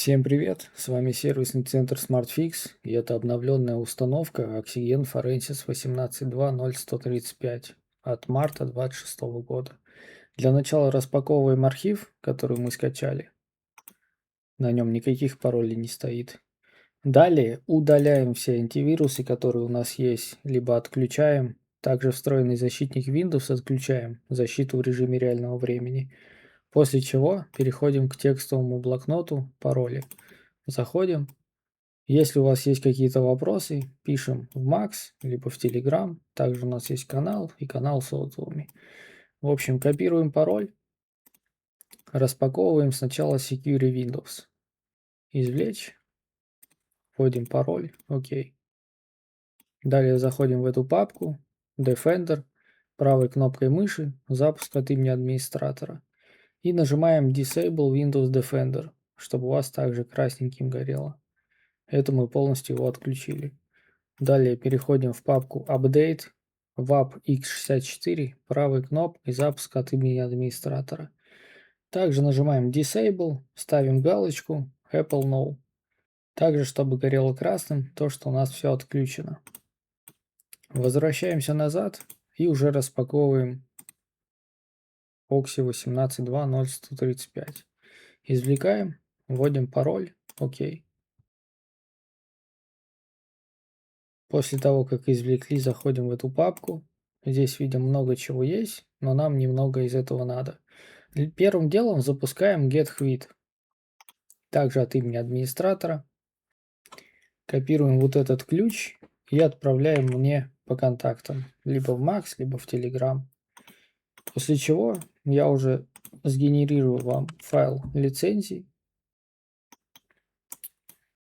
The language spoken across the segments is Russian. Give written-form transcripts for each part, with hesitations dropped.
Всем привет, с вами сервисный центр SmartFix, и это обновленная установка Oxygen Forensis 18.2.0.135 от марта 26 года. Для начала распаковываем архив, который мы скачали. На нем никаких паролей не стоит. Далее удаляем все антивирусы, которые у нас есть, либо отключаем. Также встроенный защитник Windows отключаем, защиту в режиме реального времени. После чего переходим к текстовому блокноту пароли. Заходим. Если у вас есть какие-то вопросы, пишем в Max, либо в Telegram. Также у нас есть канал и канал с отзывами. В общем, копируем пароль. Распаковываем сначала Secure Windows. Извлечь. Вводим пароль. Окей. Далее заходим в эту папку. Defender. Правой кнопкой мыши. Запуск от имени администратора. И нажимаем Disable Windows Defender, чтобы у вас также красненьким горело. Это мы полностью его отключили. Далее переходим в папку Update, WAP x64, правой кнопкой запуск от имени администратора. Также нажимаем Disable, ставим галочку Apple No. Также, чтобы горело красным, то, что у нас все отключено. Возвращаемся назад и уже распаковываем Oxy 18.2.0.135. Извлекаем, вводим пароль, ОК. После того, как извлекли, заходим в эту папку. Здесь видим много чего есть, но нам немного из этого надо. Первым делом запускаем getQuit. Также от имени администратора. Копируем вот этот ключ и отправляем мне по контактам. Либо в Max, либо в Telegram. После чего я уже сгенерирую вам файл лицензий.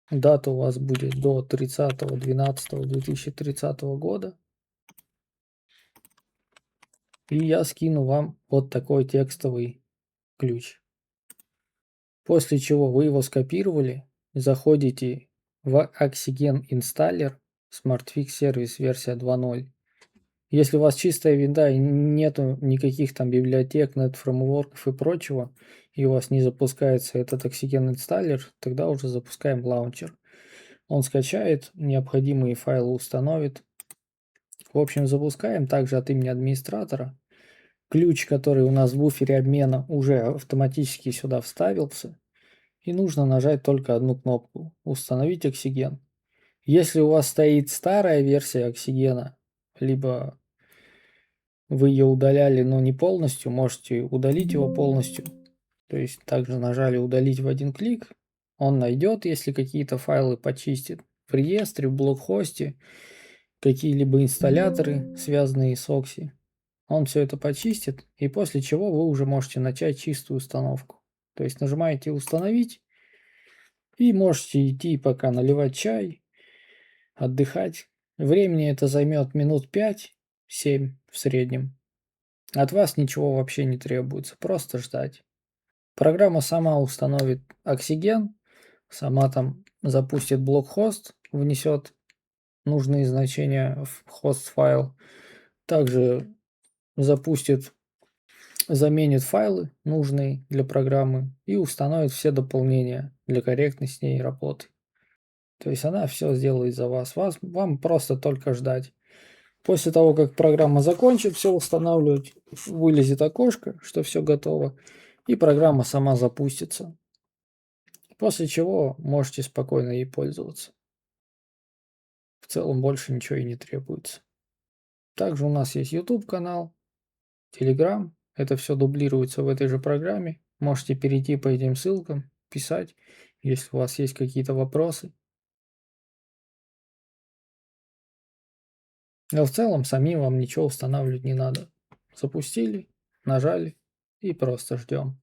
Дата у вас будет до 30.12.2030 года. И я скину вам вот такой текстовый ключ. После чего вы его скопировали, заходите в Oxygen Installer, SmartFix сервис версия 2.0. Если у вас чистая винда и нету никаких там библиотек, NetFramework и прочего, и у вас не запускается этот Oxygen Installer, тогда уже запускаем лаунчер. Он скачает, необходимые файлы установит. В общем, запускаем также от имени администратора. Ключ, который у нас в буфере обмена, уже автоматически сюда вставился. И нужно нажать только одну кнопку «Установить Oxygen». Если у вас стоит старая версия Oxygen, либо вы ее удаляли, но не полностью, можете удалить его полностью. То есть также нажали «Удалить» в один клик. Он найдет, если какие-то файлы почистит в реестре, в блокхосте, какие-либо инсталляторы, связанные с Oxy. Он все это почистит, и после чего вы уже можете начать чистую установку. То есть нажимаете «Установить», и можете идти пока наливать чай, отдыхать. Времени это займет минут 5-7 в среднем. От вас ничего вообще не требуется, просто ждать. Программа сама установит Oxygen, сама там запустит блок-хост, внесет нужные значения в хост-файл. Также запустит, заменит файлы нужные для программы и установит все дополнения для корректной с ней работы. То есть она все сделает за вас. Вам просто только ждать. После того, как программа закончит все устанавливать, вылезет окошко, что все готово, и программа сама запустится. После чего можете спокойно ей пользоваться. В целом больше ничего и не требуется. Также у нас есть YouTube канал, Telegram. Это все дублируется в этой же программе. Можете перейти по этим ссылкам, писать, если у вас есть какие-то вопросы. Но в целом самим вам ничего устанавливать не надо. Запустили, нажали и просто ждем.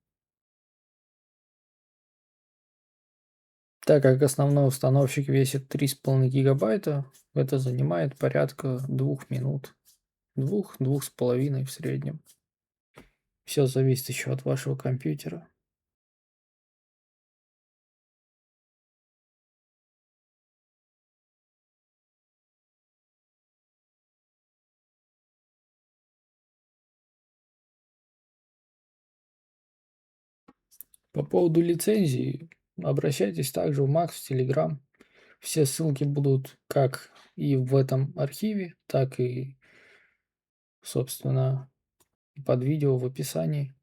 Так как основной установщик весит 3,5 гигабайта, это занимает порядка 2 минут. 2-2,5 в среднем. Все зависит еще от вашего компьютера. По поводу лицензии, Обращайтесь также в Макс, в Telegram. Все ссылки будут как и в этом архиве, так и, собственно, под видео в описании.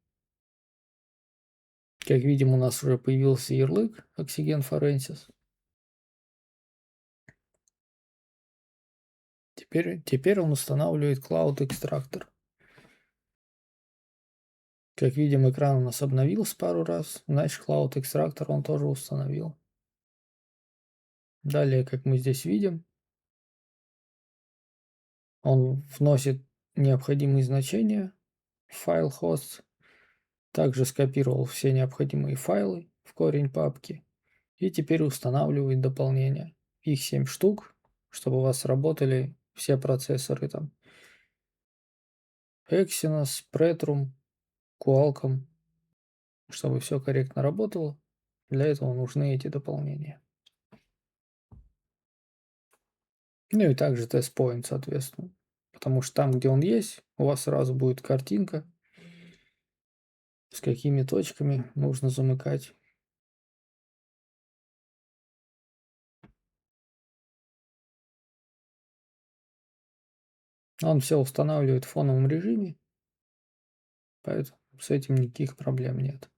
Как видим, у нас уже появился ярлык Oxygen Forensis. Теперь он устанавливает Cloud Extractor. Как видим, экран у нас обновился пару раз, значит Cloud Extractor он тоже установил. Далее, как мы здесь видим, он вносит необходимые значения в файл host, также скопировал все необходимые файлы в корень папки и теперь устанавливает дополнения. Их 7 штук, чтобы у вас работали все процессоры там. Exynos, Pretrum, Qualcomm, чтобы все корректно работало. Для этого нужны эти дополнения. Ну и также тест-point, соответственно. Потому что там, где он есть, у вас сразу будет картинка, с какими точками нужно замыкать. Он все устанавливает в фоновом режиме, поэтому с этим никаких проблем нет.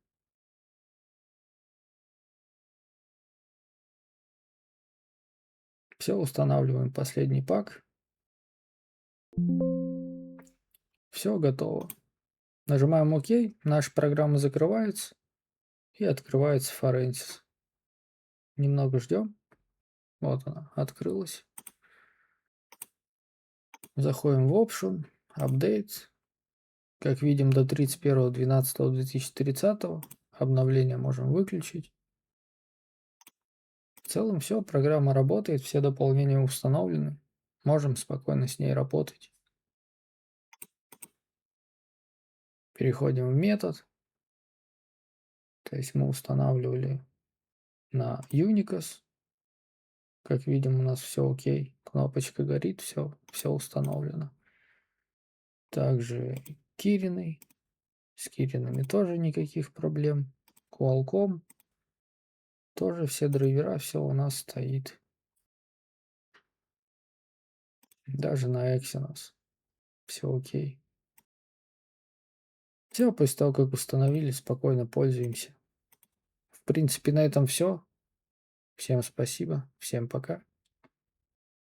Все, устанавливаем последний пак. Все готово. Нажимаем ОК, наша программа закрывается и открывается Forensis. Немного ждем. Вот она, открылась. Заходим в Option, Update. Как видим, до 31.12.2030 обновление можем выключить. В целом все, программа работает, все дополнения установлены. Можем спокойно с ней работать. Переходим в метод. То есть мы устанавливали на Unicos. Как видим, у нас все окей. Кнопочка горит, все установлено. Также Кириной. С Киринами тоже никаких проблем. Qualcomm. Тоже все драйвера, все у нас стоит. Даже на Exynos. Все окей. Все, после того, как установили, спокойно пользуемся. В принципе, на этом все. Всем спасибо. Всем пока.